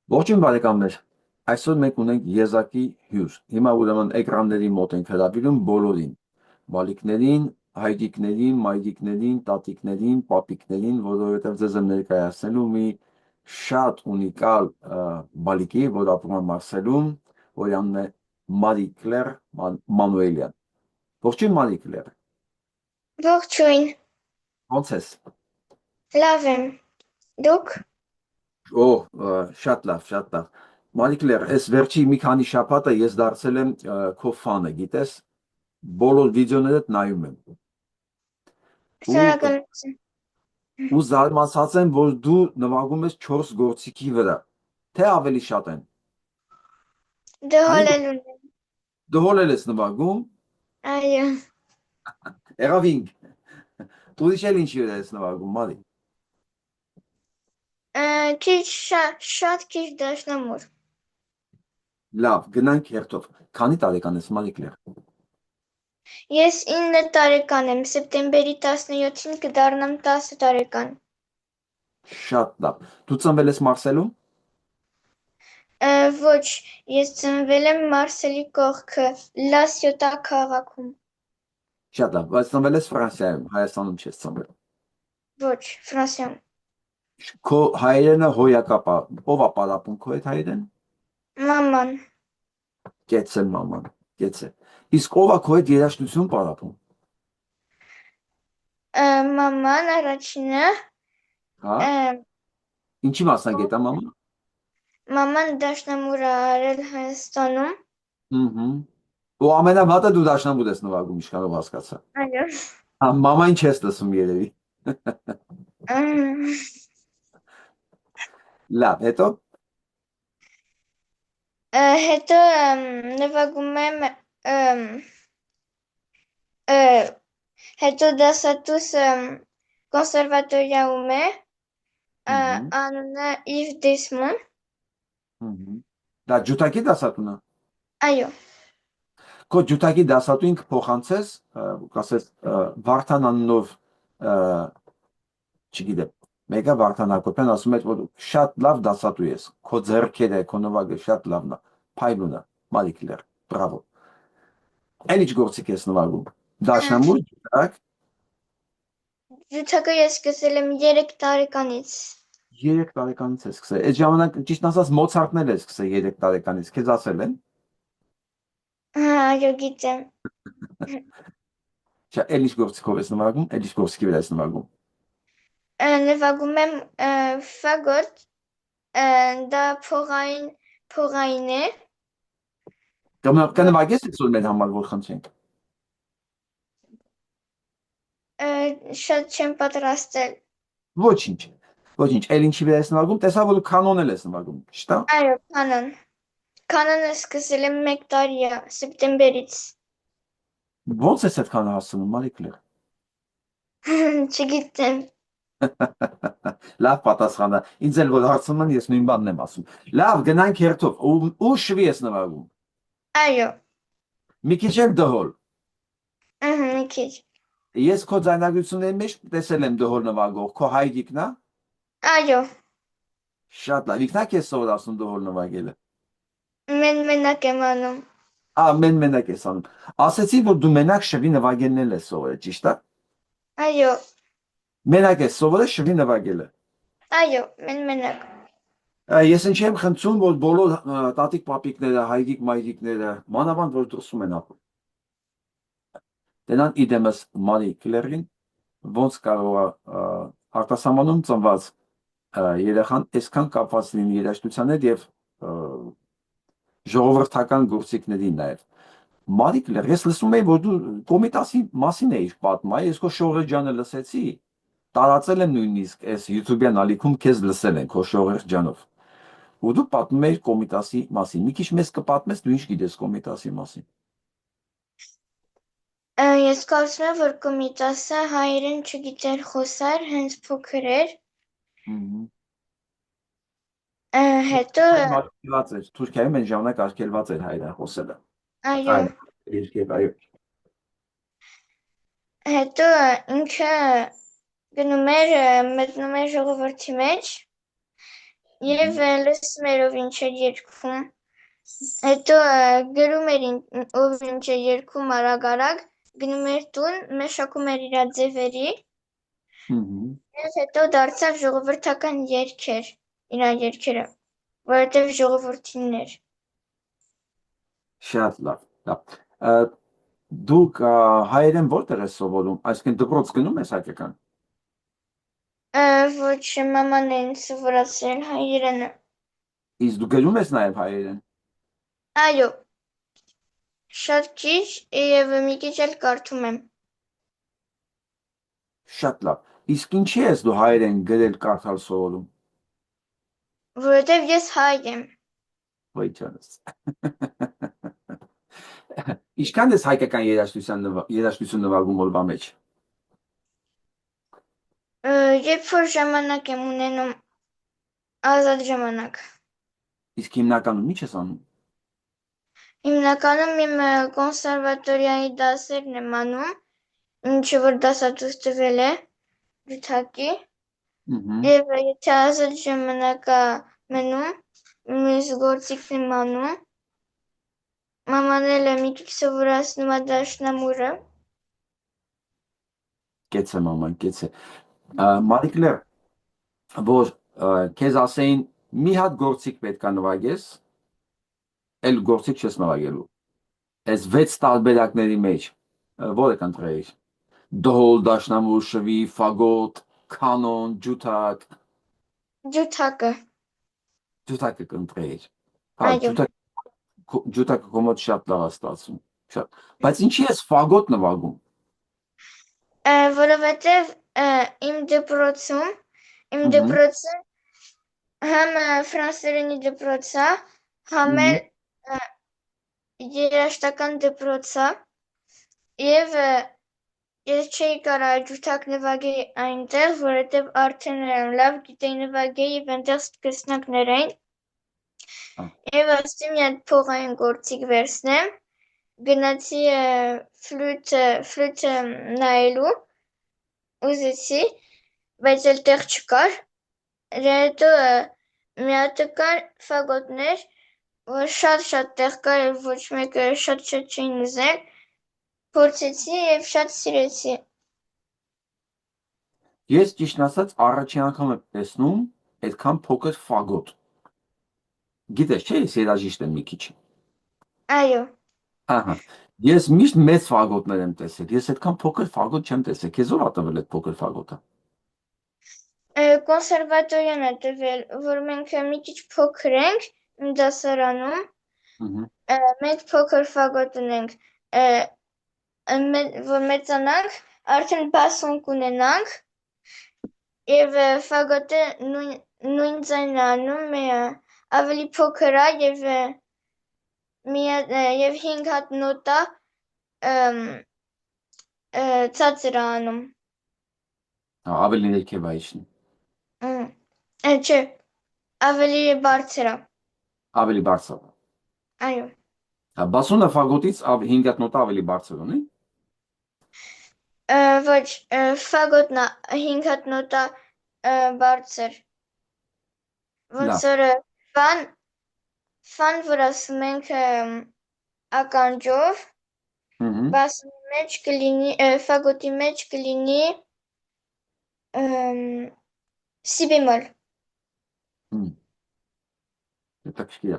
Ողջույն բարեկամներ, այսօր մենք ունենք եզակի հյուր, հիմա ուրեմն էկրանների մոտ ենք հրավիրում բոլորին, բալիկներին, հայրիկներին, մայրիկներին, տատիկներին, պապիկներին, որովհետև ձեզ եմ ներկայացնելու մի շատ ունիկալ բալիկի, որ ապրում է Մարսելում, որ անունն է Մարի Կլեր Մանուելյան։ Ողջույն Մարի Կլեր, Ողջույն, ո՞նց ես։ լավ եմ, դուք։ Շատ լավ, շատ լավ։ Մարի Կլեր, այս վերջի մի քանի շաբաթը ես դարձել եմ քո ֆանը, գիտես, բոլոր վիդեոներդ նայում եմ։ Ու Շնորհակալություն։ ու զարմացած եմ, որ դու նվագում ես 4 գործիքի վրա, թե ավելի շատ են։ Քանի Դհոլել ունեմ։ դհոլ ես նվագում, Այո, եղավինք։ Դու իշել ինչի վրա ես նվագում, Մարի։ շատ քիչ դաշնամուր։ Լավ, գնանք հերթով։ Քանի տարեկան ես, Մարի Կլեր։ Ես 9 տարեկան եմ, սեպտեմբերի 17-ին կդառնամ 10 տարեկան։ Շատ լավ։ Դու ծնվել ես Մարսելում։ Ոչ, ես ծնվել եմ Մարսելի կողքը, Լա Սյոտա քաղաքում։ Շատ լավ, բայց ծնվել ես Ֆրանսիայում, Հայաստանում չես ծնվել։ Ոչ, Ֆրանսիայում։ Քո հայրենը հոյակապ է, ով է պարապում քո այդ հայրեն։ Մաման, Կեցել մաման, կեցել։ Իսկ ով է քո այդ երաժշտություն պարապում։ մաման առաջինը, Հա։ ը, Ինչի մասնագետ է մաման։ մաման դաշնամուր ա արել Հայաստանում։ Ու ամենավատը դու դաշնամուր ես նվագում, ինչքանով հասկացա։ Այո։ Հա, մամային չես լսում երևի։ Ըմ, Լավ, հետո Հետո նվագում եմ հետո դասատուս կոնսերվատորիայում է, անունը Իվ Դեսմոն։ դա ջութակի դասատուն է։ Այո, Քո ջութակի դասատուին կփոխանցես, կասես Վարդան անունով, չգիտեմ, մեկը Վարդան Հակոբյան ասում է, որ շատ լավ դասատու ես, քո ձեռքերը, քո նվագը շատ լավն է, փայլուն է, Մարի Կլեր, բրավո։ Էլ ինչ գործիք ես նվագում։ Դաշնամուր, ջութակ, ջութակը ես սկսել եմ 3 տարեկանից։ 3 տարեկանից ես սկսել։ Այդ ժամանակ ճիշտ ասած Մոցարտն էլ ես սկսել 3 տարեկանից, քեզ ասել են։ Այո, գիտեմ։ Չէ, էլ ինչ գործիքով ես նվագում, էլ ինչ գործիքի վրա ես նվագում։ Նվագում եմ ֆագոտ, դա փողային է։ Կնվագես այսօր մեր համար, որ խնդրենք։ Շատ չեմ պատրաստել։ Ոչինչ, ոչինչ, էլ ինչի վրա ես նվագում, տեսա, որ կանոն էլ ես նվագում, ճիշտ է։ Այո, կանոն։ Կանոնը սկսել եմ 1 տարի է, սեպտեմբերից։ Ո՞նց ես այդքան հասցնում, Մարի Կլեր։ Չգիտեմ։ Լավ պատասխան է։ Ինձ էլ որ հարցնում են, ես նույն բանն եմ ասում։ Լավ, գնանք հերթով։ Ու շվի ես նվագում։ Այո, Մի քիչ էլ դհոլ։ մի քիչ։ Ես քո ձայնագրությունների մեջ տեսել եմ դհոլ նվագող, քո հայրիկն է։ Այո, Շատ լավ։ Ինքն է քեզ սովորացնում դհոլ նվագելը։ մենակ եմ անում։ Մենակ ես անում։ Ասեցի, որ դու մենակ շվի նվագելն էլ ես սովորել, ճիշտ է։ Այո, Մենակ ես սովորել շվի նվագելը։ այո, մենակ։ Ես ինչ եմ խնդրում, որ բոլոր տատիկ պապիկները, հայրիկ մայրիկները, մանավանդ որ դրսում են ապրում, դենան իդեմս Մարի Կլերին, ոնց կարող է արտասահմանում ծնված երեխան այսքան կապված լինի երաժշտության հետ եւ ժողովրդական գործիքների նաեւ։ Մարի Կլեր, ես լսում եի, որ դու Կոմիտասի մասին էիր պատմում, ես քո շողերջանը լսեցի, տարածել եմ նույնիսկ այս YouTube-յան ալիքում քեզ լսել են քո շողերջանով։ Ու դու պատմում ես Կոմիտասի մասին։ Մի քիչ մեզ կպատմես, դու ինչ գիտես Կոմիտասի մասին։ Ես կարծում եմ, որ Կոմիտասը հայերեն չգիտեր խոսալ, հենց փոքր էր։ Հետո Արգելված էր, Թուրքիայում այն ժամանակ արգելված էր հայերեն խոսելը։ այո, Այո։ հետո ինքը մտնում էր ժողովրդի մեջ Եվ լսում էր ով ինչ էր երգում։ Հետո գրում էր ով ինչ է երգում արագ, գնում էր տուն, մշակում էր իր ձևերի, եւ հետո դարձավ ժողովրդական երգեր, իր երգերը, որովհետև ժողովրդինն էր։ Շատ լավ, լավ։ Դուք հայերեն որտեղ ես սովորում, այսինքն դպրոց գնում ես հայկական։ Ոչ, մաման է ինձ սովորացրել հայերենը։ Իսկ դու գրում ես նաև հայերեն։ Այո, շատ ճիշտ եւ մի քիչ էլ կարդում եմ։ Շատ լավ։ Իսկ ինչի ես դու հայերեն գրել կարդալ սովորում։ Որովհետև ես հայ եմ։ Ոյ ջանս։ Ինչքան ես հայկական երաժշտություն նվագում օրվա մեջ։ Երբ որ ժամանակ եմ ունենում, ազատ ժամանակ։ Իսկ հիմնականում ինչ ես անում։ Հիմնականում իմ կոնսերվատորիայի դասերն եմ անում, ինչը որ դասադուս տվել է ջութակի, եւ եթե ազատ ժամանակ է մնում, մյուս գործիքն եմ անում, մաման էլ է մի քիչ սովորացնում է դաշնամուրը։ Կեցե մաման, կեցե։ Մարիկլեր, որ քեզ ասեին մի հատ գործիք պետքա նվագես, էլ գործիք չես նվագելու։ Այս 6 տարբերակների մեջ որը կընտրեիր։ Դհոլ, դաշնամուր, շվի, ֆագոտ, կանոն, ջութակ։ Ջութակը։ Ջութակը կընտրեիր։ Հա, Այո։ ջութակը կոմոդ շատ լավ է ստացվում։ Շատ։ Բայց ինչի ես ֆագոտ նվագում։ Որովհետև իմ դպրոցում համ ֆրանսերենի դպրոց է, համ էլ երաժշտական դպրոց է, եւ ես չէի կարող ջութակ նվագեի այնտեղ, որովհետև արդեն լավ գիտեի նվագեի եւ այնտեղ սկսնակներ էին։ Եվ ասեցի մի հատ փողային գործիք վերցնեմ, գնացի ֆլյուտը նայելու, ուզեցի, բայց էլ տեղ չկար, հետո մի հատ կար ֆագոտներ, որ շատ տեղ կար եւ ոչ մեկը շատ չէին ուզել, փորձեցի եւ շատ սիրեցի։ Ես ճիշտ ասած առաջին անգամ եմ տեսնում այդքան փոքր ֆագոտ։ Գիտես, չէ՞, ես երաժիշտ եմ մի քիչ։ Այո։ Ահա։ Ես միշտ մեծ ֆագոտներ եմ տեսել։ Ես այդքան փոքր ֆագոտ չեմ տեսել։ Քեզ ով ա տվել այդ փոքր ֆագոտը։ Կոնսերվատորիան է տվել, որ մենք մի քիչ փոքր ենք իմ դասարանում, մենք փոքր ֆագոտ ունենք, որ մեծանանք, արդեն բասոն կունենանք, եւ ֆագոտը նույն ձայնն է անում, ավելի փոքր է եւ 5 հատ նոտա ցածր է անում։ Ավելի ներքև է իջնում։ Չէ, ավելի բարձր է։ Ավելի բարձր։ Այո։ Բասոնը ֆագոտից 5 հատ նոտա ավելի բարձր ունի։ Ոչ, ֆագոտն է 5 հատ նոտա բարձր։ Ոնց որ ֆան, որ ասում ենք ականջով, բասոնի մեջ կլինի, ֆագոտի մեջ կլինի սի բեմոլ։ Հետաքրքիր է։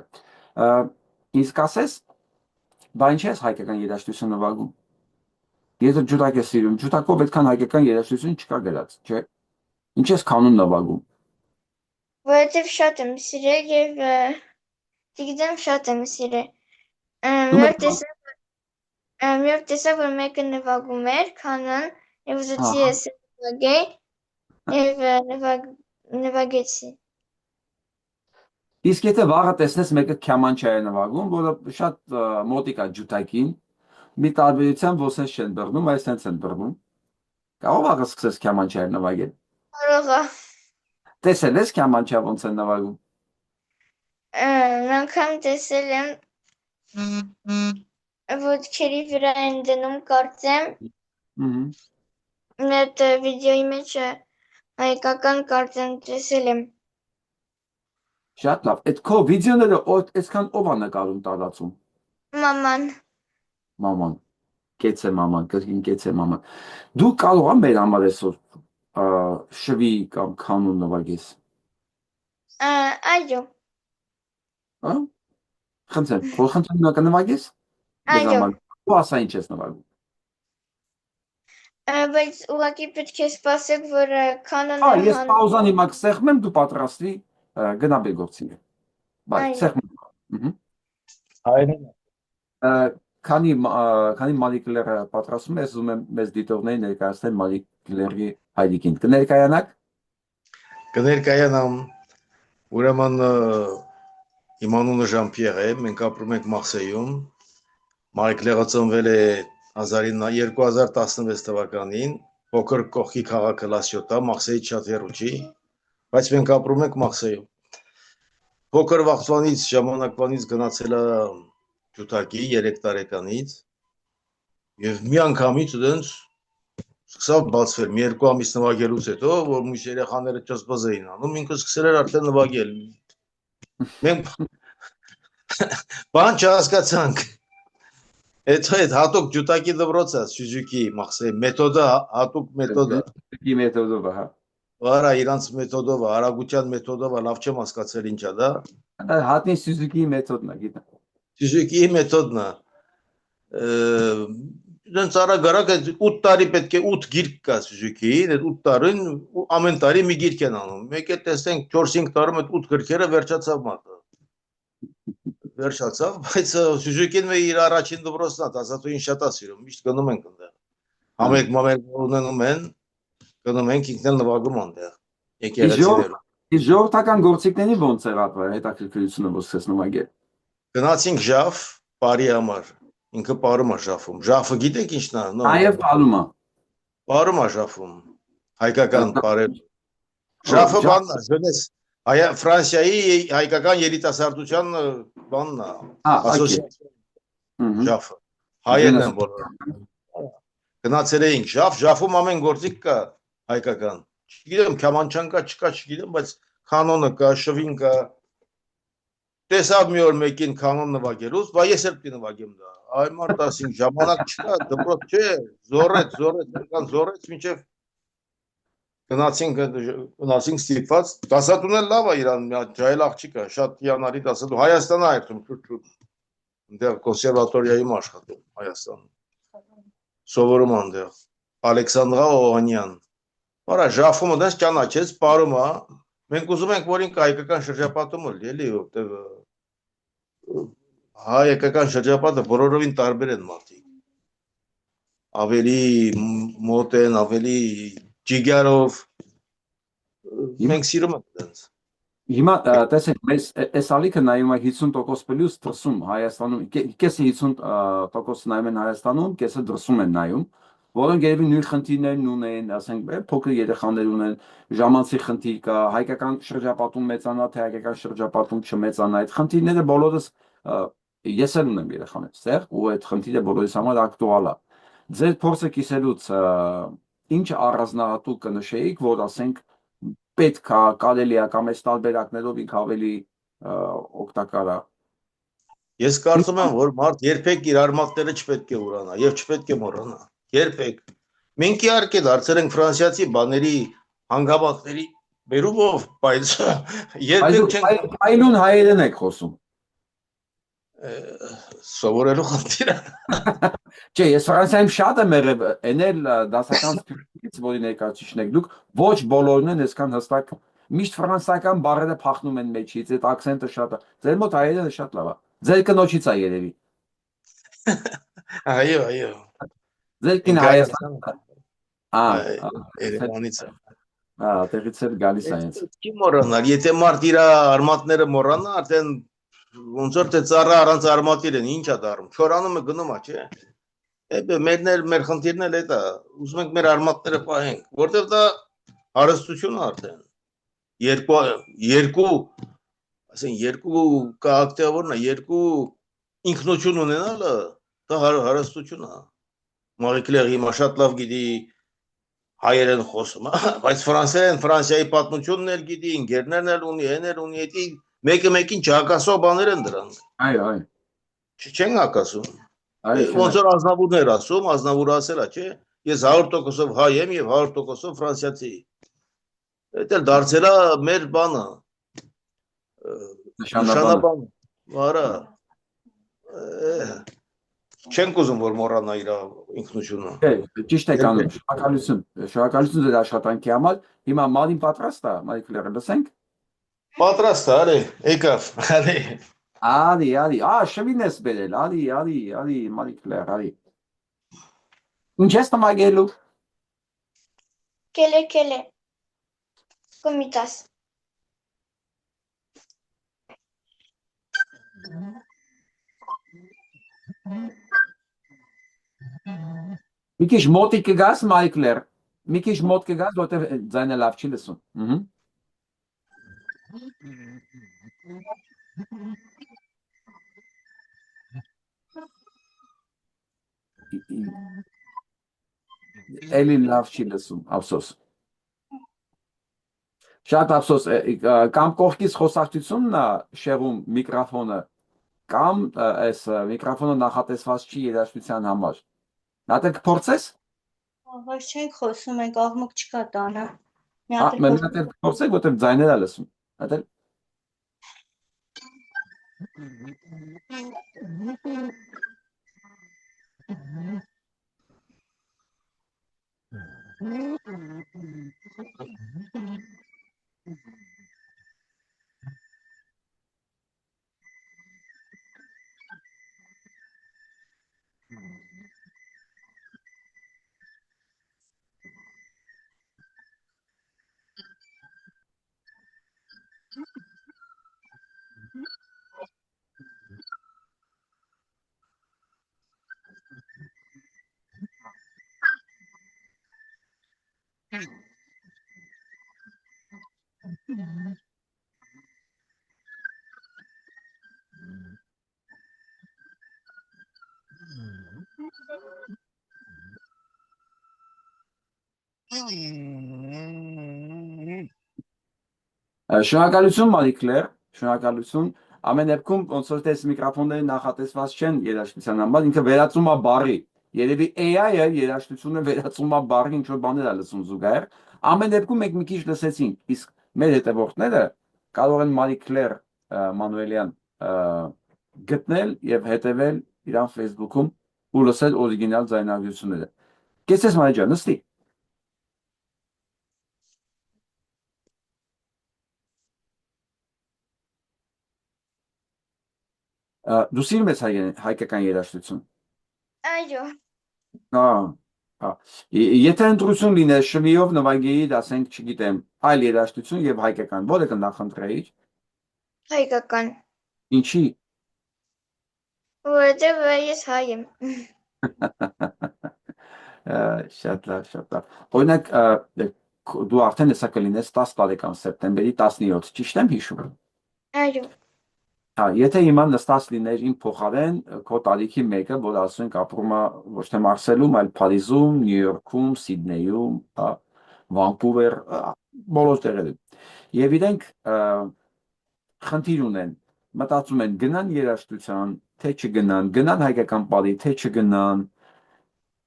Իսկ ասես, բա ինչ ես հայկական երաժշտություն նվագում։ Եթե ջութակ ես սիրում, ջութակով այդքան հայկական երաժշտություն չկա գրած, չէ՞։ Ինչ ես կանոն նվագում։ Որովհետև շատ եմ սիրել եւ չգիտեմ շատ եմ սիրել։ Մի օր տեսա, որ մեկը նվագում էր կանոն եւ ուզեցի ես նվագեի եւ նվագեցի։ Իսկ եթե վաղը տեսնես մեկը քյամանչա է նվագում, որը շատ մոտիկ է ջութակին, մի տարբերությամբ ոսես չեն բռնում, այս հենց են բռնում։ Կարող վաղը սկսես քյամանչա նվագել։ Կարող է։ Տեսել ես քյամանչա ոնց են նվագում։ Մի անգամ տեսել եմ, ոտքերի վրա են դնում, կարծեմ։ Մի հատ վիդեոյի մեջ հայկական կարծեմ տեսել եմ։ Շատ լավ։ Այդ քո վիդեոները այսքան ով է նկարում տարածում։ Մաման։ Մաման։ Կեցե մաման, կրկին կեցե մաման։ Դու կարող ես մեր համար այսօր շվի կամ կանոն նվագես։ Այո, Հա։ Խնդրեմ, որ խնդրեմ կնվագես։ Մեզ այո, համար դու ասա ինչ ես նվագում։ բայց ուղղակի պետք է սպասեք, որ Հա, կանոնը ես պաուզան հիմա կսեղմեմ, դու պատրաստվի գնա բեգովցի։ Բայ, այո, սեղմեմ։ Հայրեն Քանի Մալիկլերը պատրաստում ես, ուզում եմ մեզ դիտողներին ներկայացնել Մալիկլերի հայրիկին։ Կներկայանաք։ կներկայանամ ուրեմն իմ անունը Ժան-Պիեր է, մենք ապրում ենք Մարսեյում, Մալիկլերը ծնվել է 2016 թվականին, փոքր կողքի քաղաքը Լասյոտա, Մարսեյից շատ հեռու չի, բայց մենք ապրում ենք Մարսեյում։ Փոքր վաղտվանից ժամանակվանից գնացել է ջութակի 3 տարեկանից եւ մի անգամից դենց սկսավ բացվել մի երկու ամիս նվագելուց հետո, որ մյուս երեխաները ճզբզ էին անում, ինքը սկսել էր արդեն նվագել։ Մենք բան չհասկացանք։ Հետո այդ հատուկ ջութակի դպրոցը Սյուզուկի Մարսեյ մեթոդը հատուկ մեթոդը։ Ի մեթոդով, հա։ Վարա իրանց մեթոդով, արագության մեթոդով, լավ չեմ հասկացել ինչա դա։ Հատնի Սյուզուկի մեթոդն է, գիտեմ։ Սյուզուկի մեթոդն է։ Դենց արագ 8 տարի պետք է 8 գիրք կա Սյուզուկիին, այդ 8 տարին ամեն տարի մի գիրք են անում։ Մեկ է տեսնենք 4-5 տարում այդ 8 գրքերը վերջացավ մատը։ Վերջացավ, բայց Սյուզուկին իր առաջին դպրոցն է, ասածուին շատ է սիրում, միշտ գնում ենք այնտեղ։ Համերգ ունենում են, գնում ենք ինքն էլ նվագում այնտեղ։ Եկեղեցիներում։ Իսկ ժողովրդական գործիքների ո՞նց եղավ հետաքրքրությունը ոսկես նվագել։ Գնացինք Ժաֆ, բարի համար։ Ինքը պարում է Ժաֆում։ Ժաֆը գիտեք ինչն է, նո։ Այև պարում է։ Պարում է Ժաֆում։ Հայկական պարել։ Ժաֆը բանն է, զենես Ֆրանսիայի հայկական երիտասարդության բանն է։ Ասոցիացիա Ժաֆը։ Հայերն են բոլորը։ Գնացել էինք Ժաֆ, Ժաֆում ամեն գործիք կա հայկական։ Չգիտեմ, քամանչան կա, չկա, չգիտեմ, բայց կանոնը կա, շվին կա։ Տեսավ մի օր մեկին կանոն նվագելուց, բա ես էլ պիտի նվագեմ դա։ Այ մարդ ասին ժամանակ չկա, դպրոց չէ, զորեց մինչև գնացինք ստիպված, դասատուն էլ լավ է իրան, ջայլ աղջիկ է, շատ հիանալի դասատուն, Հայաստան է այրտում, այնտեղ կոնսերվատորիայում աշխատում Հայաստանում, սովորում այնտեղ, Ալեքսանդրա Օհանյան, արա Ժաֆումը դες ճանաչեց, պարում է, մենք ուզում ենք, որ ինքը հայկական շրջապատում էլի, հայկական շրջապատը բոլորովին տարբեր են մարդիկ, ավելի մոտ են, ավելի ջիգարով, մենք սիրում ենք դենց։ Հիմա տեսեք, մեզ այս ալիքը նայում է 50% պլյուս դրսում Հայաստանում, կեսը 50% նայում են Հայաստանում, կեսը դրսում են նայում, որոնք երևի նույն խնդիրներն ունեն, ասենք, փոքր երեխաներ ունեն, ժամանցի խնդիր կա, հայկական շրջապատում մեծանա, թե հայկական շրջապատում չմեծանա, այդ խնդիրները բոլորս ես էլ ունեմ երեխաներ, ստեղ, ու այդ խնդիրը բոլորիս համար ակտուալ է։ Ձեր փորձը կիսելուց ինչ առանձնահատուկ կնշեիք, որ ասենք պետք է, կարելի է կամ այս տարբերակներով ինքը ավելի օգտակար է։ Ես կարծում եմ, որ մարդ երբեք իր արմատները չպետք է ուրանա եւ չպետք է մոռանա։ Երբեք։ Մենք իհարկե դարձել ենք ֆրանսիացի բաների հանգամանքների բերումով, բայց երբեք չենք այլուն հայերեն եք խոսում։ Սովորելու խնդիրը։ Չէ, ես Ֆրանսիայում շատ եմ եղել, էնել դասական սփյուռքից, որի ներկայացուցիչն եք դուք, ոչ բոլորն են այսքան հստակ, միշտ ֆրանսիական բառերը փախնում են մեջից, այդ ակցենտը շատ է։ Ձեր մոտ հայերենը շատ լավ է։ Ձեր կնոջից է երևի։ Այո։ Ձեր կին Հայաստան։ Երևանից է։ Տեղից էլ գալիս է այնց։ Չի մոռանալ, եթե մարդ իր արմատները մոռանա, արդեն ոնց որ թե ծառա առանց արմատիր են, ինչ է դառնում, չորանում է գնում է, չէ։ Մեր խնդիրն էլ է դա, ուզում ենք մեր արմատները պահենք, որտեղ դա հարստություն է արդեն։ Երկու կարգավորն է, երկու ինքնություն ունենալը, դա հարստություն է։ Մալիկլերը հիմա շատ լավ գիտի հայերեն խոսում, բայց ֆրանսերեն Ֆրանսիայի պատմությունն էլ գիտի, ընկերներն էլ ունի, էներ ունի, մեկը մեկին չհակասող բաներ են դրանք։ Այո, այո, Չեն հակասում։ այո, Ոնց որ Ազնավուրներ ասում, Ազնավուրը ասելա, չէ, ես 100%-ով հայ եմ եւ 100%-ով ֆրանսիացի։ Դա էլ դարձել է մեր բանը, նշանաբան։ Արա, չենք ուզում որ մոռանա իր ինքնությունը։ Ճիշտ եք անում, շնորհակալություն ձեր աշխատանքի համար։ Հիմա Մարին պատրաստ է, Մարի Կլերը, լսենք։ Պատրաստ է, արի, եկավ, արի։ Արի, շվին ես բերել, արի, Մարի Կլեր, արի։ Ինչ ես նամագելու։ Կելե, կոմիտաս։ Մի քիչ մոտիկ կգաս, Մարի Կլեր, մի քիչ մոտ կգաս, որտեղ ձայնը լավ չի լսում։ Էլի լավ չի լսում, ափսոս։ Շատ ափսոս, կամ կողքից խոսակցությունն է շեղում միկրոֆոնը, կամ այս միկրոֆոնը նախատեսված չի երաժշտության համար։ Նա դե կփորձես։ Ոչ չենք խոսում, ենք աղմուկ չկա տանը։ Մենք դե կփորձենք, որտեղ ձայները լսում։ Հատել։ Շնորհակալություն Մարի Կլեր, շնորհակալություն։ Ամեն դեպքում ոնց որ տես միկրոֆոնները նախատեսված չեն երաժշտության համար, ինքը վերածում է բառի։ Երևի AI-ը երաժշտությունը վերածում է բառի, ինչ որ բաներ է լսում զուգահեռ։ Ամեն դեպքում մենք մի քիչ լսեցինք, իսկ մեր հետևորդները կարող են Մարի Կլեր Մանուելյան գտնել եւ հետեւել իրան Facebook-ում ու լսել օրիգինալ ձայնագրությունները։ Կեսես Մարի ջան, նստի։ Դու սիրում ես հայկական երաժշտություն։ Այո։ Եթե ընտրություն լիներ շվիով նվագեի, ասենք, չգիտեմ, այլ երաժշտություն եւ հայկական, որը կնախընտրեիր։ Հայկական։ Ինչի։ Որովհետև ես հայ եմ։ Շատ լավ։ Օրինակ, դու արդեն հեսա կլինես 10 տարեկան սեպտեմբերի 17, ճիշտ եմ հիշում։ Այո։ Եթե հիմա նստած լիներ իմ փոխարեն քո տարիքի մեկը, որ ասենք ապրում է ոչ թե Մարսելում, այլ Փարիզում, Նյու Յորքում, Սիդնեյում, Վանկուվեր, բոլոր տեղերում։ Եվ իրենք խնդիր ունեն, մտածում են գնան երաժշտության, թե չգնան, գնան հայկական պարի, թե չգնան։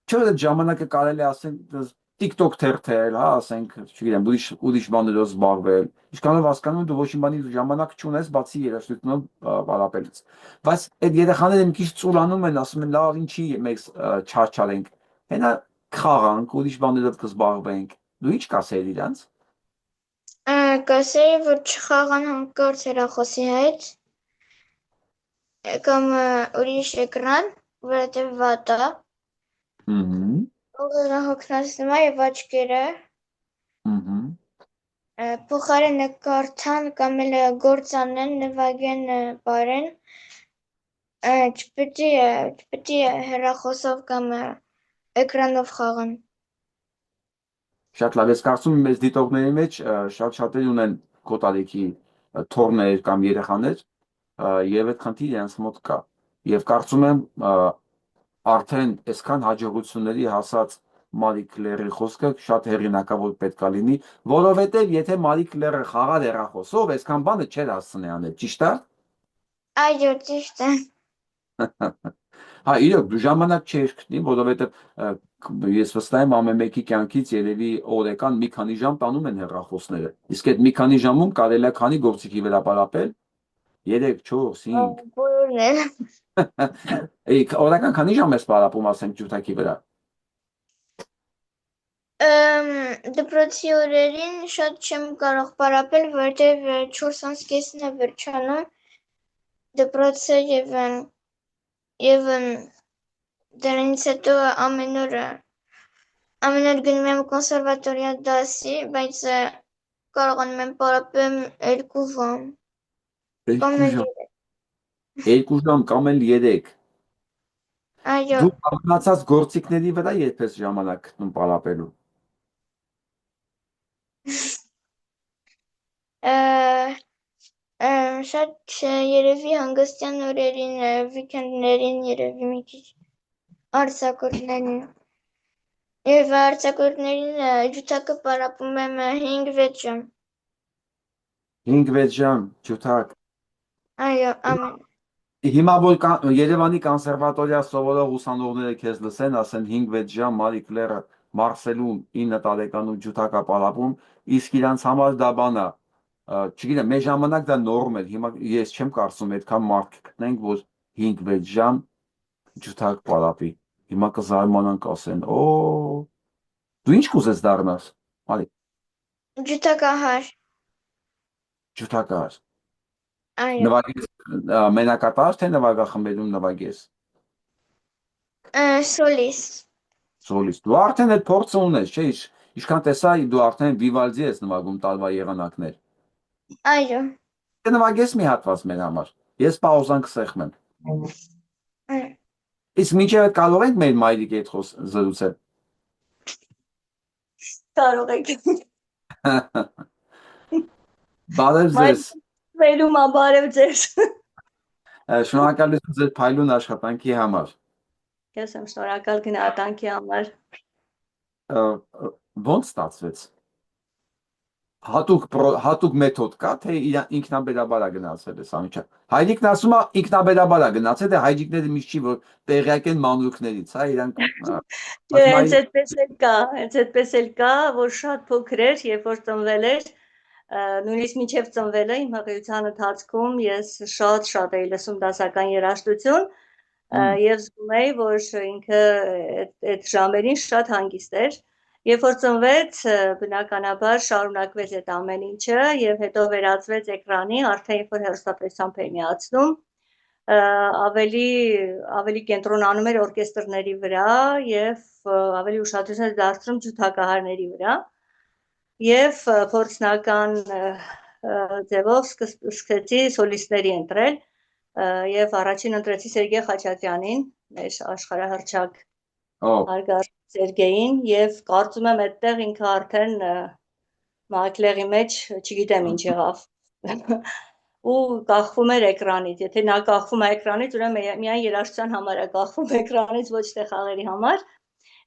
Չէ՞ այդ ժամանակը կարելի ասենք TikTok թերթել, ասենք, չգիտեմ, ուրիշ բաներով զբաղվել։ Ինչքանով հասկանում եմ, դու ոչինչ բանի ժամանակ չունես, բացի երաժշտությունով պարապելուց։ Բայց այդ երեխաները մի քիչ ծուլանում են, ասում են, լավ, ինչի մենք չարչարենք։ Հենա խաղանք, ուրիշ բաներով կզբաղվենք։ Դու ինչ կասեիր իրանց։ Կասեի, որ չխաղան հանկարծ հեռախոսի հետ կամ ուրիշ էկրան, որովհետև վատ է։ Ուղղը հոգնածնում է եւ աչքերը։ Փոխարենը կարդան կամ էլ գործ անեն, նվագեն, բարեն։ Չպետք է հեռախոսով կամ էկրանով խաղան։ Շատ լավ, ես կարծում եմ, մեզ դիտողների մեջ շատ-շատեր ունեն քո տարիքի թոռներ կամ երեխաներ եւ այդ խնդիրը իրենց մոտ կա։ Եվ կարծում եմ արդեն այսքան հաջողությունների հասած Մարի Կլերի խոսքը շատ հեղինակավոր պետք է լինի, որովհետև եթե Մարի Կլերը խաղար հեռախոսով, այսքան բանը չէր հասցնի անել, ճիշտ է։ Այո, ճիշտ է։ Հա, իրոք դու ժամանակ չէր գտնի, որովհետև ես վստահ եմ ամեն մեկի կյանքից երևի օրական մի քանի ժամ տանում են հեռախոսները։ Իսկ այդ մի քանի ժամում կարելի է քանի գործիքի վրա պարապել։ 3, 4, 5։ Բոլորն էլ։ Օրական քանի ժամ ես պարապում, ասենք, ջութակի վրա։ Դպրոցի օրերին շատ չեմ կարող պարապել, որտեղ 4:30-ն է վերջանում դպրոցը եւ դրանից հետո ամեն օր գնում եմ կոնսերվատորիա դասի, բայց կարողանում եմ պարապեմ 2 ժամ կամ 2 ժամ, 2 ժամ կամ էլ 3։ այո, Դու մնացած գործիքների վրա երբ ես ժամանակ գտնում պարապելու։ շատ երևի հանգստյան օրերին, վիկենդներին երևի մի քիչ արձակուրդներին եւ արձակուրդներին ջութակը պարապում եմ 5-6 ժամ։ 5-6 ժամ ջութակ։ Այո, ամեն։ Հիմա որ Երևանի կոնսերվատորիա սովորող ուսանողները քեզ լսեն, ասեն 5-6 ժամ Մարի Կլերը Մարսելում 9 տարեկանում ջութակա պարապում, իսկ իրանց համար դա բան է, չգիտեմ, մեր ժամանակ դա նորմ էր, հիմա ես չեմ կարծում այդքան մարդ գտնենք, որ 5-6 ժամ ջութակ պարապի։ Հիմա կզարմանանք ասեն, դու ինչ կուզես դառնաս, Մարի։ Ջութակահար։ Ջութակահար։ Այո, Նվագես մենակատար թե նվագախմբերում նվագես։ սոլիստ։ Սոլիստ։ Դու արդեն այդ փորձը ունես, չէ՞, ինչքան տեսա դու արդեն Վիվալդի ես նվագում տարվա եղանակներ։ Այո, Նվագես մի հատված մեր համար։ Ես պաուզան կսեղմեմ։ այո, Իսկ մինչև այդ կարող ենք մեր մայրիկի հետ զրուցել։ Կարող եք։ Բարև ձեզ։ Վելում բարև ձեզ։ Շնորհակալություն ձեր փայլուն աշխատանքի համար։ Ես եմ շնորհակալ գնահատանքի համար։ Ոնց ստացվեց։ Հատուկ մեթոդ կա, թե ինքնաբերաբար է գնացել է ամիջը։ Հայրիկն ասում է ինքնաբերաբար է գնացել, թե հայրիկները միշտ չի որ տեղյակ են մանրուքներից, հա, իրանք։ Հենց այդպես էլ կա, որ շատ փոքր էր, երբ որ ծնվել էր, նույնիսկ մինչև ծնվելը իմ հղիության ընթացքում ես շատ էի լսում դասական երաժշտություն եւ զգում էի, որ ինքը այդ ժամերին շատ հանգիստ էր։ Երբ որ ծնվեց, բնականաբար շարունակվեց այդ ամեն ինչը եւ հետո վերածվեց էկրանի, արդեն երբ որ հեռուստատեսությամբ էի միացնում, ավելի կենտրոնանում էր օրկեստրների վրա եւ ավելի ուշադրություն դարձնում ջութակահարների վրա եւ փորձնական ձևով սկսեցի սոլիստների ընտրել եւ առաջին ընտրեցի Սերգեյ Խաչատրյանին, մեր աշխարհահռչակ Արգար Սերգեյին եւ կարծում եմ այդտեղ ինքը արդեն մակլերի մեջ չգիտեմ ինչ եղավ ու կախվում էր էկրանից, եթե նա կախվում է էկրանից, ուրեմն միայն երաժշտության համար է կախվում էկրանից, ոչ թե խաղերի համար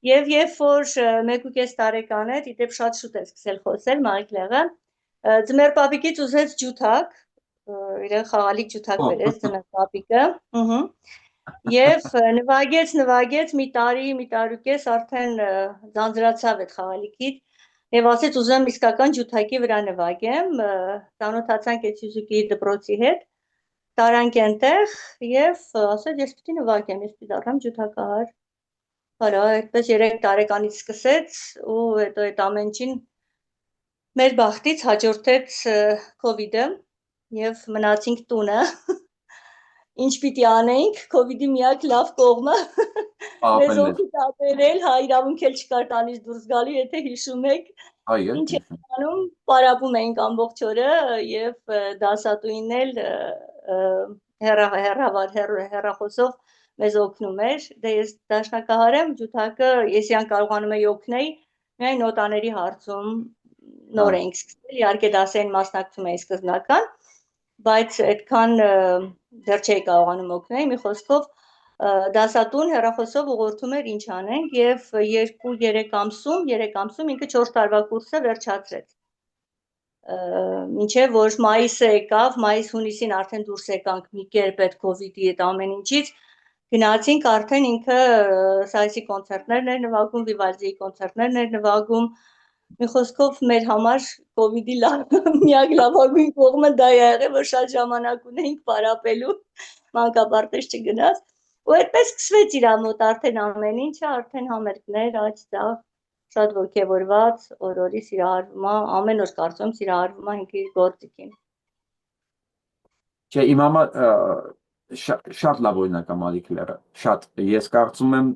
եւ երբ որ 1.5 տարեկան էր, իդեպ շատ շուտ է սկսել խոսել Մակլերը, ձմեռ պապիկից ուզեց ջութակ, իրեն խաղալիք ջութակ բերեց ձմեռ պապիկը, Եվ նվագեց մի տարուկես արդեն ձանձրացավ այդ խաղալիքից եւ ասեց ուզում իսկական ջութակի վրա նվագեմ, ծանոթացանք այդ Սյուզուկիի դպրոցի հետ, տարանք այնտեղ եւ ասեց ես պիտի նվագեմ, ես պիտի դառնամ ջութակահար։ Հələ այդպես 3 տարեկանից սկսեց ու հետո այդ ամեն ինչին մեր բախտից հաջորդեց COVID-ը եւ մնացինք տունը։ Ինչ պիտի անեինք, COVID-ի միակ լավ կողմը մեզ օգուտ ապերել, հա իրավունք էլ չկար տանից դուրս գալու, եթե հիշում եք, ինչ ենք անում, պարապում էինք ամբողջ օրը եւ դասատուին էլ հեռախոսով մեզ օգնում էր, դե ես դաշնակահար եմ, ջութակը ես իրան կարողանում էի օգնել, միայն նոտաների հարցում նոր էինք սկսել, իհարկե դասերին մասնակցում էի սկզբնական, բայց այդքան դեռ չէի կարողանում օգնել, մի խոսքով դասատուն հեռախոսով ուղղորդում էր ինչ անենք եւ 2-3 ամսում ինքը 4 տարվա կուրսը վերջացրեց։ Մինչև որ մայիսը եկավ, մայիս-հունիսին արդեն դուրս եկանք մի կերպ այդ COVID-ի այդ ամեն ինչից, գնացինք արդեն ինքը սայսի կոնցերտներն էր նվագում, Վիվալդիի կոնցերտներն էր նվագում։ Մի խոսքով մեր համար COVID-ի միակ լավագույն կողմը դա է եղել, որ շատ ժամանակ ունեինք պարապելու, մանկապարտեզ չգնաց։ Ու այդպես սկսվեց իր մոտ արդեն ամեն ինչը, արդեն համերգներ, աջ ծավ, շատ ոգևորված, օր-օրի սիրահարվում է, ամեն օր կարծում սիրահարվում է ինքը իր գործիքին։ Չէ, իմ համար շատ լավ օրինակ է Մարիկլերը, շատ։ Ես կարծում եմ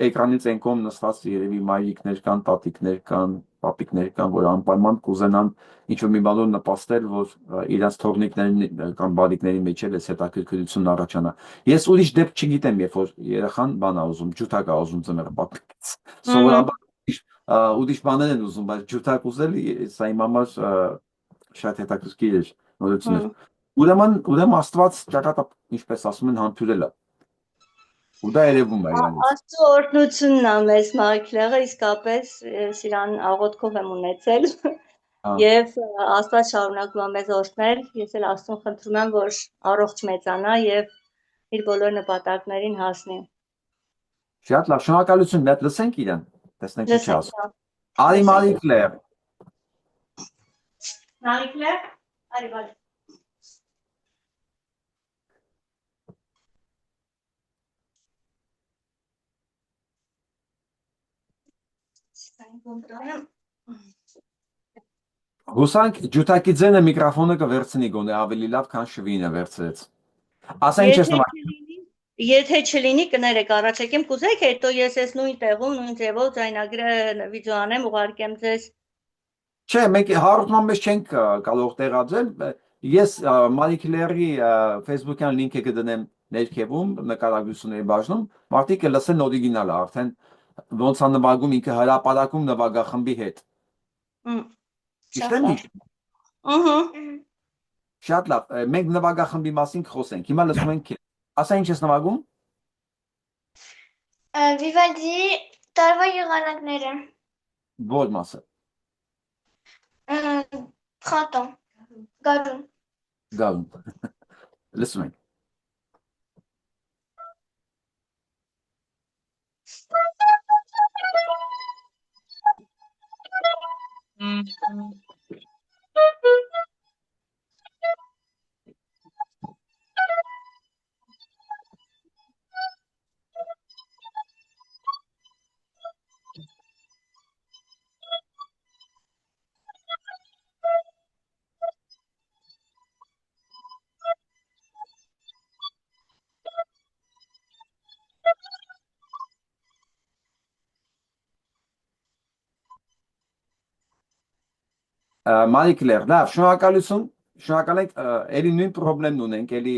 էկրանից այն կողմ նստած երևի մայրիկներ կան, տատիկներ կան, պապիկներ կան, որ անպայման կուզենան ինչ-որ մի բանով նպաստել, որ իրենց թողնիկների կամ բալիկների մեջ էլ էս հետաքրքրությունն առաջանա։ Ես ուրիշ դեպք չգիտեմ, երբ որ երեխան բան է ուզում, ջութակ է ուզում ձմեռ պապիկից։ Սովորաբար ուրիշ բաներ են ուզում, բայց ջութակ ուզել, սա իմ համար շատ հետաքրքիր էր, նորություն էր։ Ուրեմն Աստված ճակատը, ինչպես ասում են, համբուրել է։ Ու դա երևում է իրանից։ Աստծո օրհնությունն է մեզ Մարիկլերը, իսկապես ես իրան աղոթքով եմ ունեցել եւ Աստված շարունակում է մեզ օրհնել։ Ես էլ Աստծուն խնդրում եմ, որ առողջ մեծանա եւ իր բոլոր նպատակներին հասնի։ Շատ լավ, շնորհակալություն, մենք լսենք իրան, տեսնենք ինչ ասում։ Արի Մարիկլեր։ Մարիկլեր, արի բալ։ Հուսանք ջութակի ձենը միկրոֆոնը կվերցնի գոնե ավելի լավ, քան շվինը վերցրեց։ Ասա ինչ ես նվագում։ Եթե չլինի կներեք, առաջարկեմ կուզեք, հետո ես ես նույն տեղում, նույն ձևով ձայնագրը վիդեո անեմ, ուղարկեմ ձեզ։ Չէ, մենք հաղորդման մեջ չենք կարող տեղադրել։ Ես Մարիկլերի Facebook-յան լինքը կդնեմ ներքևում, նկարագրությունների բաժնում, մարդիկ կլսեն օրիգինալը արդեն ոնց է նվագում ինքը հրապարակում նվագախմբի հետ։ Ճիշտ եմ հիշում։ Ահա։ Շատ լավ, մենք նվագախմբի մասին կխոսենք։ Հիմա լսում ենք քեզ։ Ասա ինչ ես նվագում։ Վիվալդիի տարվա եղանակները։ Ո՞ր մասը։ Printemps, գարուն։ Գարուն։ Լսում ենք։ Մարիկլեր, լավ, շնորհակալություն։ Շնորհակալ ենք, էլի նույն խնդիրն ունենք, էլի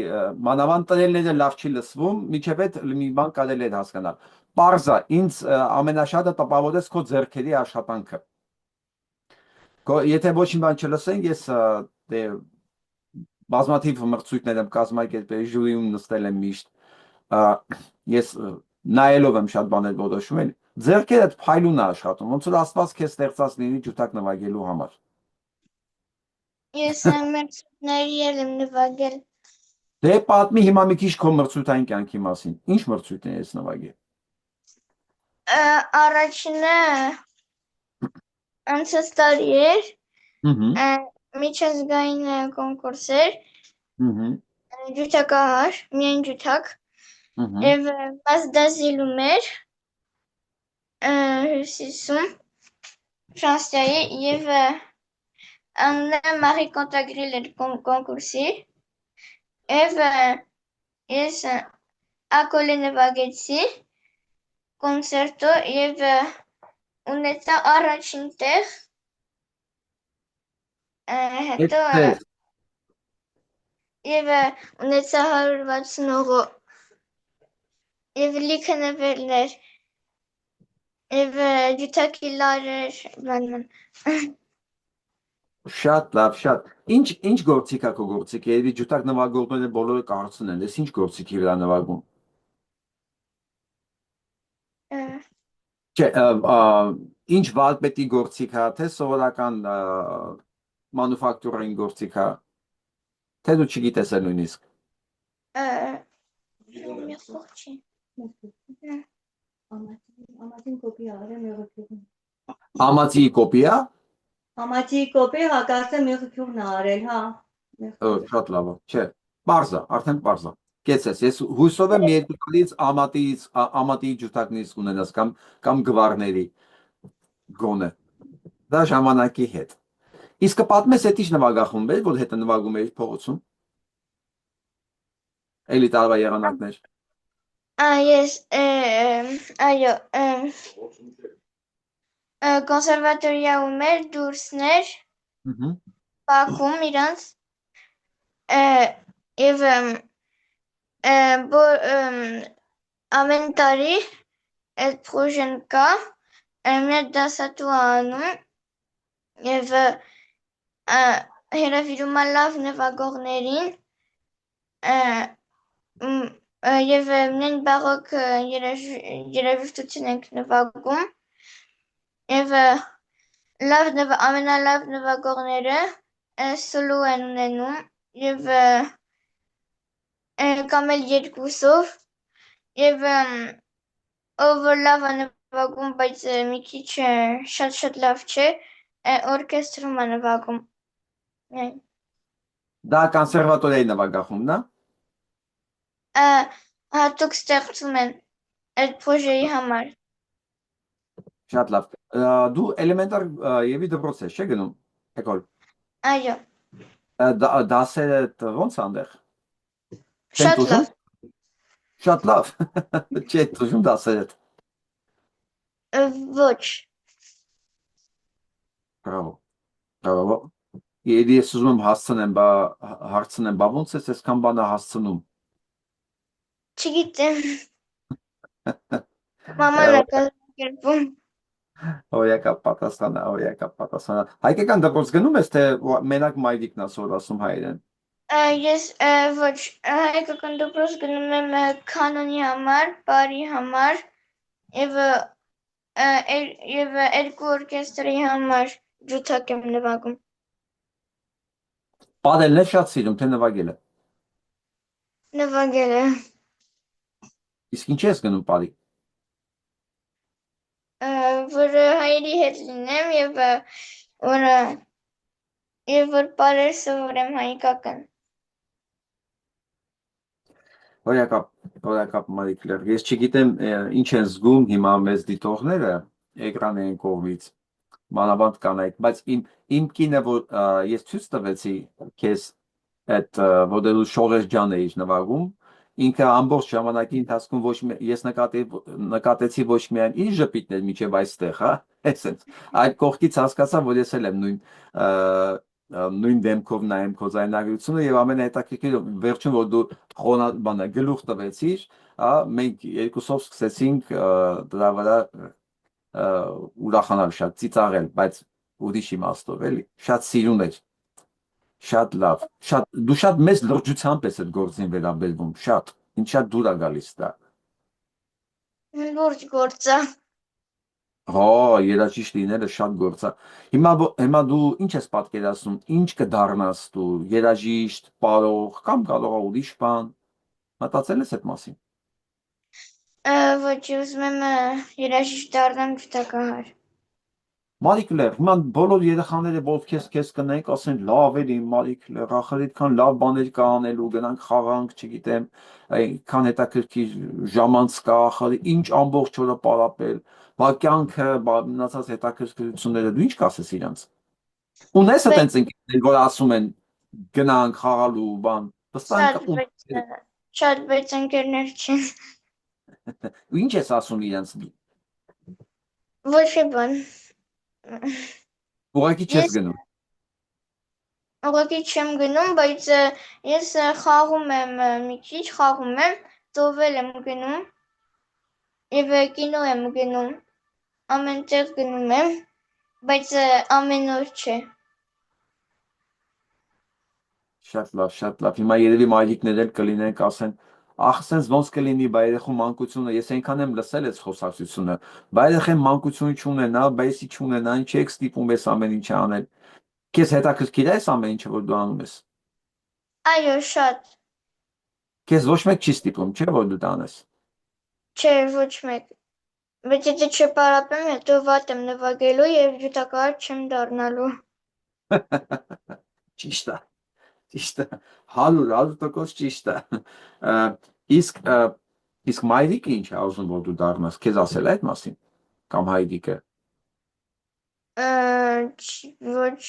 մանավանդ տելները լավ չի լսվում, միջև այդ մի բան կարելի է հասկանալ։ Պարզա, ինձ ամենաշատը տպավորեց քո ձեռքերի աշխատանքը։ Եթե ոչ մի բան չլսենք, ես դե բազմաթիվ մրցույթներ եմ կազմակերպել, ժյուրիում նստել եմ միշտ։ Ես նայելով եմ շատ բաներ որոշում եմ։ Ձեռքերդ փայլուն է աշխատում, ոնց որ Աստված քեզ ստեղծած լինի ջութակ նվագելու համար։ Ես մրցույթների եմ նվագել։ Դե պատմի հիմա մի քիչ քո մրցույթային կյանքի մասին։ Ինչ մրցույթներ ես նվագել։ Առաջինը անցած տարի էր։ Միջազգային կոնկուրս էր։ Ջութակահար, միայն ջութակ։ Եվ ազդազիլում էր Հյուսիսում, Ֆրանսիայի եւ անունը Մարի կոնտագրել էր կոնկուրսի եւ ես ակոլե նվագեցի կոնցերտո եւ ունեցա առաջին տեղ հետո եւ ունեցա 160 հողո եւ լիքը նվերներ եւ ջութակի լարեր բանման Շատ լավ, շատ։ Ինչ գործիք է քո գործիքը։ Երևի ջութակ նվագողները բոլորը կարծում են, ես ինչ գործիքի վրա նվագում։ Չէ, ինչ վարպետի գործիք է, թե սովորական մանուֆակտուրային գործիք է, թե դու չգիտես էլ նույնիսկ։ Մի խոչի։ Ամատին կոպի արել մեղքյուղն։ Ամացի կոպի է։ Ամատի կոպի հակարծը մեղքյուղն արել, հա։ Շատ լավ է, չէ, պարզ է, արդեն պարզ է։ Կեցես, ես հույսով եմ երկու տարից ամատի ջութակներից ունենաս կամ գվարների գոնը։ Դա ժամանակի հետ։ Իսկ կպատմես հետ ինչ նվագախումբ էր, որ հետը նվագում էիր փողոցում։ Էլի տարվա եղանակներ։ Ես, այո, կոնսերվատորիայում էր դուրսներ Բաքում իրանց եւ ամեն տարի այդ պրոժեն կա մի դասատու անում եւ հրավիրում է լավ նվագողներին եւ նույն բարոկ երաժշտություն ենք նվագում եւ ամենալավ նվագողները սոլո են ունենում եւ կամ էլ երկուսով եւ ով լավ է նվագում, բայց մի քիչ շատ լավ չէ, օրկեստրում է նվագում։ Դա կոնսերվատորիայի նվագախումբն է։ Հատուկ ստեղծում են այդ պրոժեի համար։ Շատ լավ։ Դու էլեմենտար եւի դպրոց ես, չէ՞ գնում։ Էկոլ։ Այո, Դասերը ո՞նց անդեղ։ շատ լավ։ Շատ լավ։ Չէ, դժում դասերը։ Ոչ, Բրավո։ Բրավո։ Ես ուզում եմ հարցնեմ, բա ո՞նց ես այսքան բան հասցնում։ չգիտեմ։ Մաման է կազմակերպում։ Օրիակա պատասխանը։ Հայկական դպրոց գնում ես, թե մենակ մայրիկն է սովորացնում հայերեն։ Ես ոչ, հայկական դպրոց գնում եմ կանոնի համար, բարի համար եւ երկու օրկեստրի համար ջութակ եմ նվագում։ Պարելն է շատ սիրում, թե նվագելը։ Նվագելը Իսկ ինչ ես գնում պարի։ որ հայերի հետ լինեմ եւ որ բարեր սովորեմ հայկական։ Օրիակապ Մարիկլեր, ես չգիտեմ ինչ են զգում հիմա մեզ դիտողները էկրանային կողմից, մանավանդ կանայք, բայց իմ կինը, որ ես ցույց տվեցի քեզ այդ մոդելու Շորեշ ջան էիր նվագում, ինքը ամբողջ ժամանակի ընթացքում ես նկատեցի ոչ միայն իր ժպիտներ միջև այստեղ, հա, այսպես, այդ կողքից հասկացա, որ ես էլ եմ նույն դեմքով նայեմ քո ձայնագրությունը եւ ամենահետաքրքիրը վերջում որ դու գլուխ տվեցիր, հա, մենք երկուսով սկսեցինք դրա վրա ուրախանալ, շատ ծիծաղել, բայց ուրիշ իմաստով էլի, շատ սիրուն էր, շատ լավ, դու շատ մեծ լրջությամբ ես այդ գործին վերաբերվում, շատ, ինձ շատ դուր է գալիս դա։ Լուրջ գործ է։ Հա, երաժիշտ լինելը շատ գործ է։ Հիմա դու ինչ ես պատկերացնում, ինչ կդառնաս դու, երաժիշտ, պարող, կամ կարող է ուրիշ բան։ Մտածել ես այդ մասին։ Ոչ, ուզում եմ երաժիշտ դառնամ ջութակահար։ Մարիկ Լեր, հիմա բոլոր երեխաները որ քեզ կնենք, ասեն լավ էլի Մարիկ Լեր, ախր այդքան լավ բաներ կա անելու, գնանք խաղանք, չգիտեմ, այնքան հետաքրքիր ժամանց կա, ախր ինչ ամբողջ օրը պարապել, բա կյանքը, բա մնացած հետաքրքրությունները, դու ինչ կասես իրանց։ Ունես այտենց ընկերներ, որ ասում են գնանք խաղալու բան, Շատ բայց ընկերներ չեն։ Ինչ ես ասում իրանց։ Ոչ մի բան։ Ուղղակի չես գնում։ Ուղղակի չեմ գնում, բայց ես խաղում եմ մի քիչ, խաղում եմ, ծովել եմ գնում եւ կինո եմ գնում, ամեն տեղ գնում եմ, բայց ամեն օր չէ։ Շատ լավ, շատ լավ։ Հիմա երևի մայրիկներ էլ կլինեն, կասեն, ախ սենց ոնց կլինի բա երեխու մանկությունը, ես այնքան եմ լսել այս խոսակցությունը, բա երեխեն մանկություն չունենա, բա եսի չունենա, ինչ եք ստիպում ես ամեն ինչը անել։ Քեզ հետաքրքիր է այս ամեն ինչը, որ դու անում ես։ Այո, շատ։ Քեզ ոչ մեկ չի ստիպում, չէ՞ որ դու դա անես։ Չէ, ոչ մեկ։ Բայց եթե չպարապեմ, հետո վատ եմ նվագելու եւ ջութակահար չեմ դառնալու։ Ճիշտ է, ճիշտ է, 100% ճիշտ է։ Իսկ իսկ մայրիկը ինչ է ուզում որ դու դառնաս, քեզ ասել է այդ մասին, կամ հայրիկը։ Ոչ,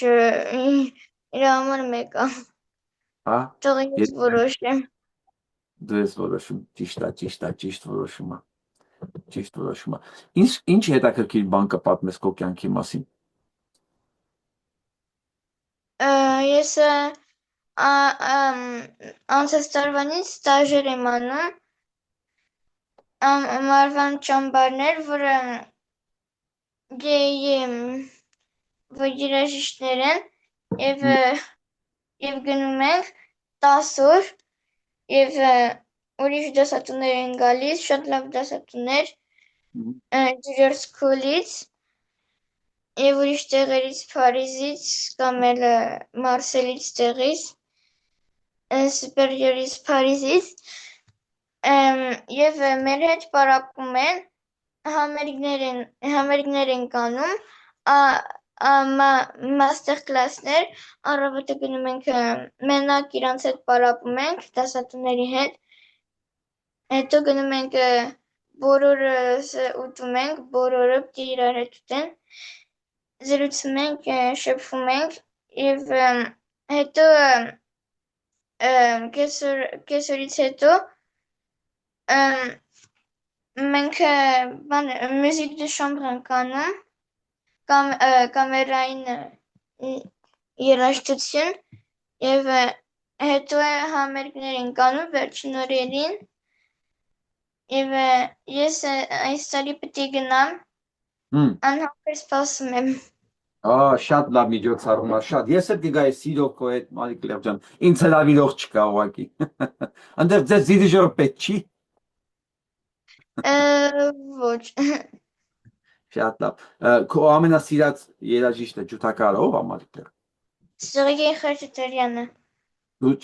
իր համար մեկ է։ Հա։ Թող ես որոշեմ։ Դու ես որոշում, ճիշտ որոշում է, ճիշտ որոշում է։ Ինչ հետաքրքիր բան կպատմես քո կյանքի մասին։ Ես անցած տարվանից ստաժեր եմ անում Մարվան ճամբարներ, որը երաժիշտներ են եւ գնում ենք 10 օր եւ ուրիշ դասատուներ են գալիս, շատ լավ դասատուներ Ջուրերս Քոլից եւ ուրիշ տեղերից, Փարիզից կամ էլ Մարսելից տեղից, Սուպերիորից Փարիզից եւ մեր հետ պարապում են համերգներ են կանում, մաստեր կլասներ, առավոտը գնում ենք մենակ իրանց հետ պարապում ենք դասատուների հետ, հետո գնում ենք բոլորս ուտում ենք, բոլորը պիտի իրար հետ ուտեն, զրուցում ենք, շփվում ենք եւ հետո կեսօրից հետո մենք մյուզիկ դե շամբր ենք անում, կամերային երաժշտություն եւ հետո համերգներ ենք անում վերջին օրերին եւ ես այս տարի պիտի գնամ, անհամբեր սպասում եմ։ Շատ լավ միջոցառում է, շատ։ Ես էլ կգայի սիրով քո հետ, Մարիկ Լևջան։ Ինձ էլ ավիրող չկա ուղղակի։ Այնտեղ ձեզ դիրիժոր պետք չի։ Ոչ։ Շատ լավ։ Քո ամենասիրած երաժիշտը ջութակարը ով է Մարիկ Լև։ Սերգեյ Խաչատրյանը։ Դու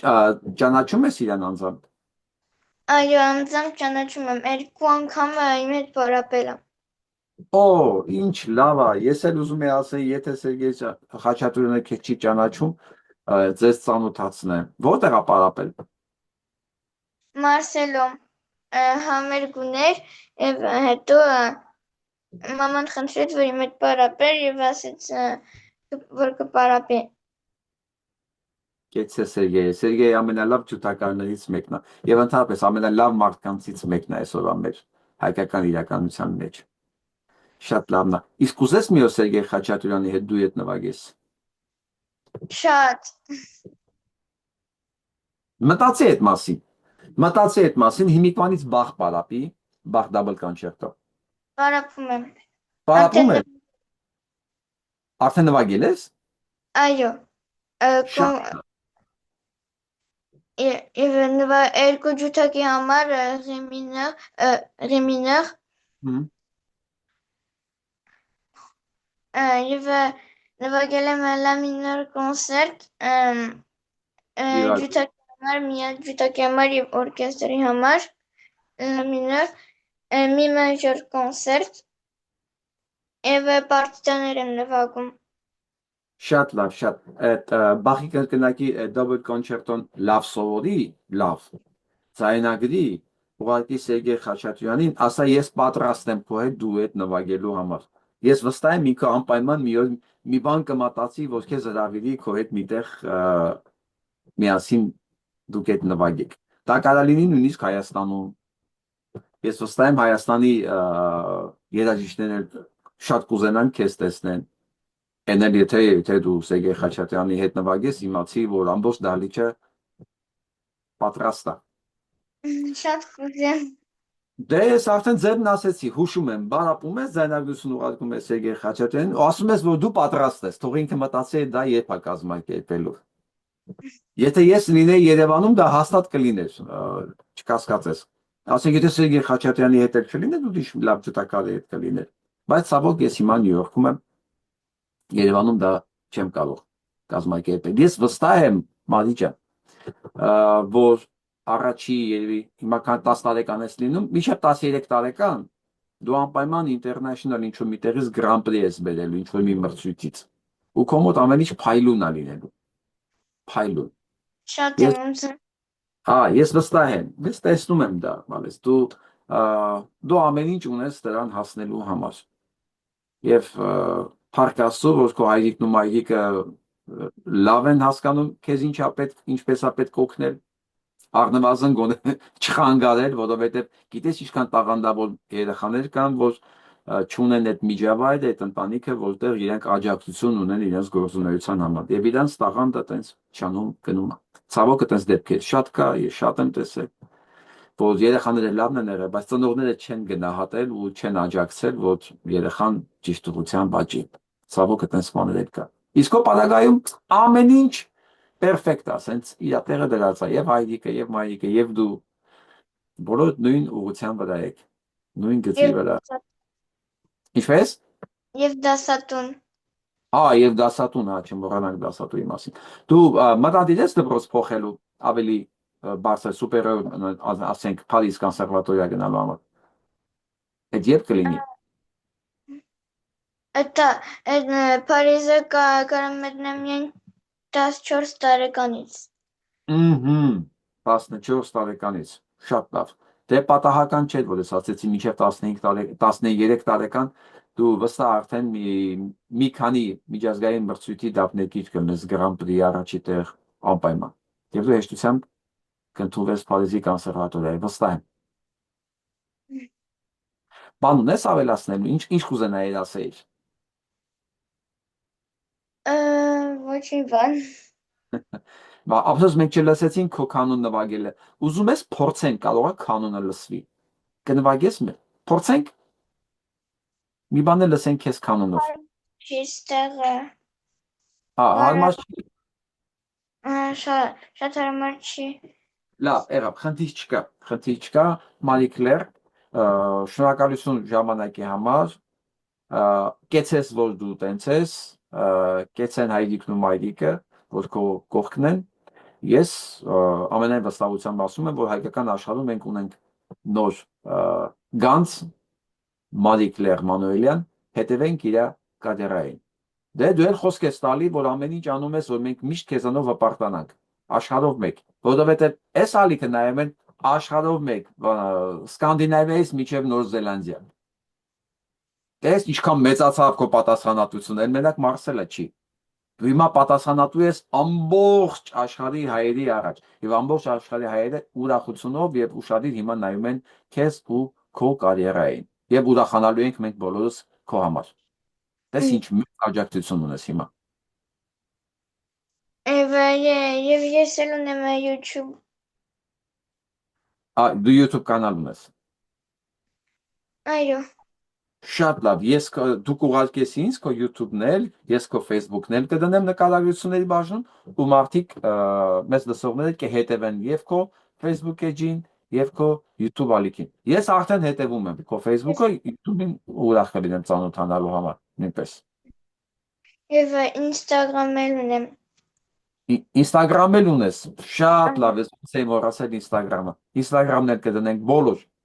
ճանաչում ես իրան անձամբ։ Այո, անձամբ ճանաչում եմ, 2 անգամ իմ հետ պարապել եմ։ Ինչ լավ է, ես էլ ուզում եմ ասել, եթե Սերգեյ Խաչատրյանը քեզ չի ճանաչում, ձեզ ծանոթացնեմ։ Որտեղ է պարապել։ Մարսելում համերգ ուներ եւ հետո մաման խնդրեց, որ իմ հետ պարապեր եւ ասեց, որ կպարապի։ Կեցե Սերգեյը ամենալավ ջութակարներից մեկն է եւ ընդհանրապես ամենալավ մարդկանցից մեկն է այսօրվա մեր հայկական իրականության մեջ։ Շատ լավն է։ Իսկ ուզես մի օր Սերգեյ Խաչատրյանի հետ դուետ նվագես։ Շատ։ Մտածի այդ մասին, հիմիկվանից Բախ պարապի, Բախ դաբլ կոնցերտո։ Պարապում եմ։ Պարապում է։ Արդեն նվագել ես։ Այո։ Եվ երկու ջութակի համար ռեմինեղ եւ նվագել եմ լա մինոր կոնցերտ ջութակի համար, միակ ջութակի համար եւ օրկեստրի համար լա մինոր մի մեջոր կոնցերտ եւ պարտիզաներ եմ նվագում։ Շատ լավ, շատ։ Այդ Բախի կրկնակի դաբլ կոնցերտոն լավ սովորի, լավ ձայնագրի, ուղղակի Սերգեյ Խաչատրյանին ասա ես պատրաստ եմ քո հետ դուետ նվագելու համար։ Ես վստահ եմ ինքը անպայման մի բան կմտածի, որ քեզ հրավիրի քո հետ միտեղ միասին դուք հետ նվագեք։ Դա կարող լինի նույնիսկ Հայաստանում։ Ես վստահ եմ Հայաստանի երաժիշտներն շատ կուզենան քեզ տեսնեն։ Էնել եթե դու Սերգեյ Խաչատրյանի հետ նվագես, իմացի, որ ամբողջ դահլիճը պատրաստ է։ Շատ կուզեմ։ Դե ես արդեն ձերն ասեցի, հուշում եմ, բարապում ես, ձայնագրություն ուղարկում ես Սերգեյ Խաչատրյանին, ու ասում ես, որ դու պատրաստ ես, թող ինքը մտածի դա երբ է կազմակերպելու։ Եթե ես լինեի Երևանում, դա հաստատ կլիներ, չկասկածես։ Ասենք, եթե Սերգեյ Խաչատրյանի հետ էլ չլիներ, ուրիշ լավ ջտակալի հետ կլիներ։ Բայց ցավոք ես հիմա Նյու Յորքում եմ, Երևանում դա չեմ կարող կազմակերպել։ Ես վստահ եմ, Մարի ջան, որ առաջի երևի հիմա քան 10 տարեկան ես լինում, մինչև 13 տարեկան դու անպայման international ինչ-որ միտեղից Grand Prix ես բերելու, ինչ-որ մի մրցույթից։ Ու քո մոտ ամեն ինչ փայլուն է լինելու։ Փայլուն։ Շատ եմ ուզում։ Ես վստահ եմ, ես տեսնում եմ դա, բալես, դու ամեն ինչ ունես դրան հասնելու համար։ Եվ փառք Աստծո, որ քո հայրիկն ու մայրիկը լավ են հասկանում, քեզ ինչպես է պետք օգնել, առնվազն գոնե չխանգարել, որովհետև գիտես ինչքան տաղանդավոր երեխաներ կան, որ չունեն այդ միջավայրը, այդ ընտանիքը, որտեղ իրենք աջակցություն ունեն իրենց գործունեության համար։ Եվ իրանց տաղանդը տենց չանում գնում է։ Ցավոք տենց դեպքեր շատ կա, ես շատ եմ տեսել, որ երեխաները լավն են եղել, բայց ծնողները չեն գնահատել ու չեն աջակցել, որ երեխան ճիշտ ուղղությամբ աճի։ Ցավոք տենց բաներ կա։ Իսկ քո պարագայում ամեն ինչ պերֆեկտ է, ասենց իր տեղը դրած է, եւ հայրիկը, եւ մայրիկը, եւ դու բոլոր նույն ուղղության վրա եք, նույն գծի վրա։ Ինչպես։ Եվ դասատուն։ Եվ դասատուն, չմոռանանք դասատուի մասին։ Դու մտադիր ես դպրոց փոխելու ավելի բարձր սուպերիոր, ասենք, Փարիզ կոնսերվատորիա գնալու համար։ Այդ երբ կլինի։ Դա Փարիզը կարամ մտնեմ միայն 14 տարեկանից։ 14 տարեկանից, շատ լավ։ Դե պատահական չէ, որ ես ասեցի մինչև 13 տարեկան դու վստահ արդեն մի քանի միջազգային մրցույթի դափնեկիր կլինես Grand Prix առաջի տեղ անպայման։ Եվ դու հեշտությամբ կընդունվես Փարիզի կոնսերվատորիայի, վստահ եմ։ Բան ունես ավելացնելու, ինչ կուզենայիր ասեիր։ Ոչինչ բան։ Ապսոս մենք չլսեցինք քո կանոն նվագելը։ Ուզում ես փորձենք, կարող է կանոնը լսվի։ Կնվագես մեր։ Փորձենք։ Մի բան էլ լսենք քեզ կանոնով։ Չի ստեղը։ Հարմար չի։ Շատ հարմար չի։ Լավ, եղավ, խնդիր չկա, Մարի Կլեր, շնորհակալություն ժամանակի համար, կեցես, որ դու տենց ես, կեցեն հայրիկն ու մայրիկը, որ քո կողքն են, ես ամենայն վստահությամբ ասում եմ, որ հայկական աշխարհում մենք ունենք նոր գանձ, Մարի Կլեր Մանուելյան, հետևենք իր կարիերային։ Դե դու էլ խոսք ես տալի, որ ամեն ինչ անում ես, որ մենք միշտ քեզանով հպարտանանք, աշխարհով մեկ, որովհետև այս ալիքը նայում են աշխարհով մեկ, Սկանդինավիայից մինչև Նոր Զելանդիա։ Տես ինչքան մեծացավ քո պատասխանատվությունը, մենակ Մարսելը չի։ Դու հիմա պատասխանատու ես ամբողջ աշխարհի հայերի առաջ, եւ ամբողջ աշխարհի հայերը ուրախությունով եւ ուշադիր հիմա նայում են քեզ ու քո կարիերային, եւ ուրախանալու ենք մենք բոլորս քո համար։ Տես ինչ մեծ աջակցություն ունես հիմա։ Եվ ես էլ ունեմ YouTube։ Դու YouTube կանալ ունես։ Այո։ Շատ լավ, դու կուղարկես ինձ քո YouTube-ն էլ, ես քո Facebook-ն էլ կդնեմ նկարագրությունների բաժնում, ու մարդիկ մեզ լսողները կհետևեն եւ քո Facebook էջին եւ քո YouTube ալիքին։ Ես արդեն հետևում եմ քո Facebook-ը, YouTube-ին ուրախ կլինեմ ծանոթանալու համար, նույնպես։ Եվ Instagram էլ ունեմ։ Instagram էլ ունես։ Շատ լավ, ես ուսեի մոռացել Instagram-ը։ Instagram-ն էլ կդնենք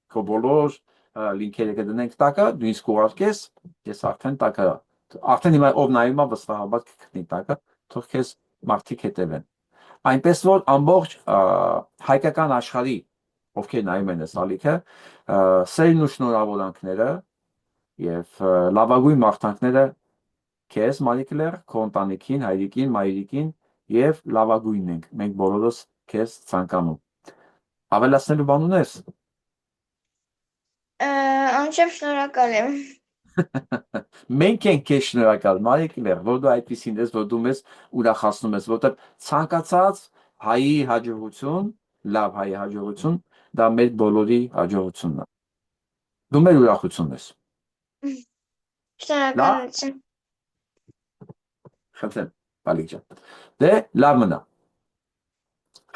քո բոլոր լինքերը կդնենք տակը, դու ինձ կուղարկես, ես արդեն հիմա ով նայում է վստահաբար կգտնի տակը, թող քեզ մարդիկ հետևեն։ Այնպես որ ամբողջ հայկական աշխարհի, ովքեր նայում են այս ալիքը, սերն ու շնորհավորանքները եւ լավագույն մաղթանքները քեզ, Մարի Կլեր, քո ընտանիքին, հայրիկին, մայրիկին եւ լավագույնն ենք։ Մենք բոլորս քեզ ցանկանում։ Ավելացնելու բան ունես։ Անչափ շնորհակալ եմ։ Մենք ենք քեզ շնորհակալ, Մարի Կլեր, որ դու այդպեսին ես, որ դու մեզ ուրախացնում ես, որտեղ ցանկացած հայի հաջողություն, լավ հայի հաջողություն, դա մեր բոլորի հաջողությունն է։ Դու մեր ուրախությունն ես։ Շնորհակալություն։ Խնդրեմ, Բալիկ ջան։ Դե լավ մնա։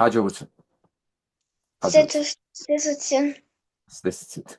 Հաջողություն։ Հաջողություն։ Ստեցություն։ Ստեսություն։